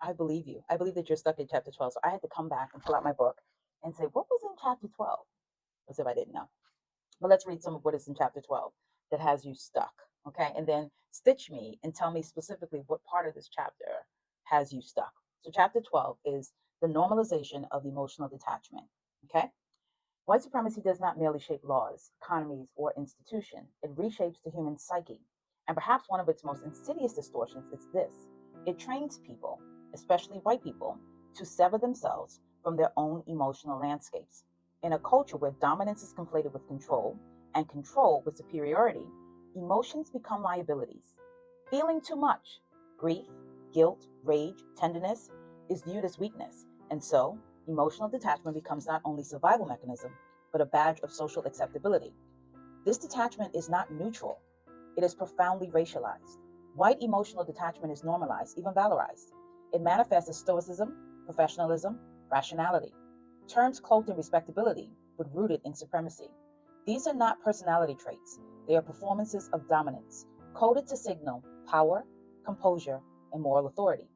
I believe you. I believe that you're stuck in chapter 12. So I had to come back and pull out my book and say, what was in chapter 12? As if I didn't know. But let's read some of what is in chapter 12 that has you stuck. Okay. And then stitch me and tell me specifically what part of this chapter has you stuck. So, chapter 12 is the normalization of emotional detachment. Okay. White supremacy does not merely shape laws, economies, or institutions, it reshapes the human psyche. And perhaps one of its most insidious distortions is this: it trains people, especially white people, to sever themselves from their own emotional landscapes. In a culture where dominance is conflated with control and control with superiority, emotions become liabilities. Feeling too much, grief, guilt, rage, tenderness, is viewed as weakness. And so, emotional detachment becomes not only a survival mechanism, but a badge of social acceptability. This detachment is not neutral, it is profoundly racialized. White emotional detachment is normalized, even valorized. It manifests as stoicism, professionalism, rationality, terms cloaked in respectability, but rooted in supremacy. These are not personality traits, they are performances of dominance, coded to signal power, composure, and moral authority.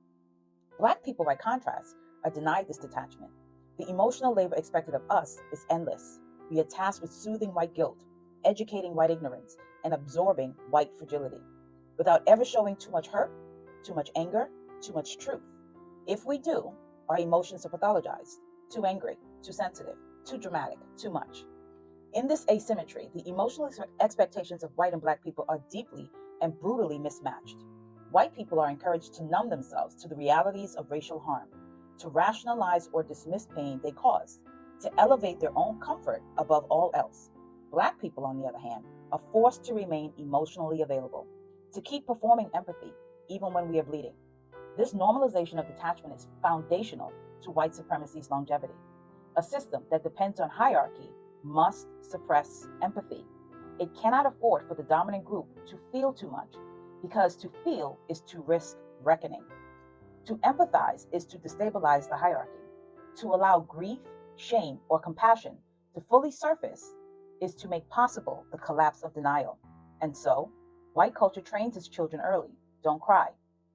Black people, by contrast, are denied this detachment. The emotional labor expected of us is endless. We are tasked with soothing white guilt, educating white ignorance, and absorbing white fragility, without ever showing too much hurt, too much anger, too much truth. If we do, our emotions are pathologized: too angry, too sensitive, too dramatic, too much. In this asymmetry, the emotional expectations of white and black people are deeply and brutally mismatched. White people are encouraged to numb themselves to the realities of racial harm, to rationalize or dismiss pain they cause, to elevate their own comfort above all else. Black people, on the other hand, are forced to remain emotionally available, to keep performing empathy even when we are bleeding. This normalization of detachment is foundational to white supremacy's longevity. A system that depends on hierarchy must suppress empathy. It cannot afford for the dominant group to feel too much, because to feel is to risk reckoning. To empathize is to destabilize the hierarchy. To allow grief, shame, or compassion to fully surface is to make possible the collapse of denial. And so, white culture trains its children early: don't cry,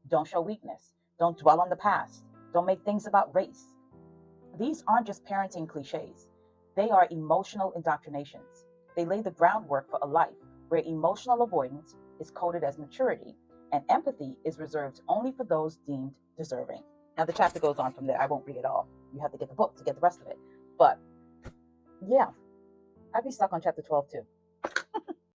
don't show weakness, don't dwell on the past, don't make things about race. These aren't just parenting cliches, they are emotional indoctrinations. They lay the groundwork for a life where emotional avoidance is coded as maturity and empathy is reserved only for those deemed deserving. Now, the chapter goes on from there. I won't read it all. You have to get the book to get the rest of it. But yeah, I'd be stuck on chapter 12 too.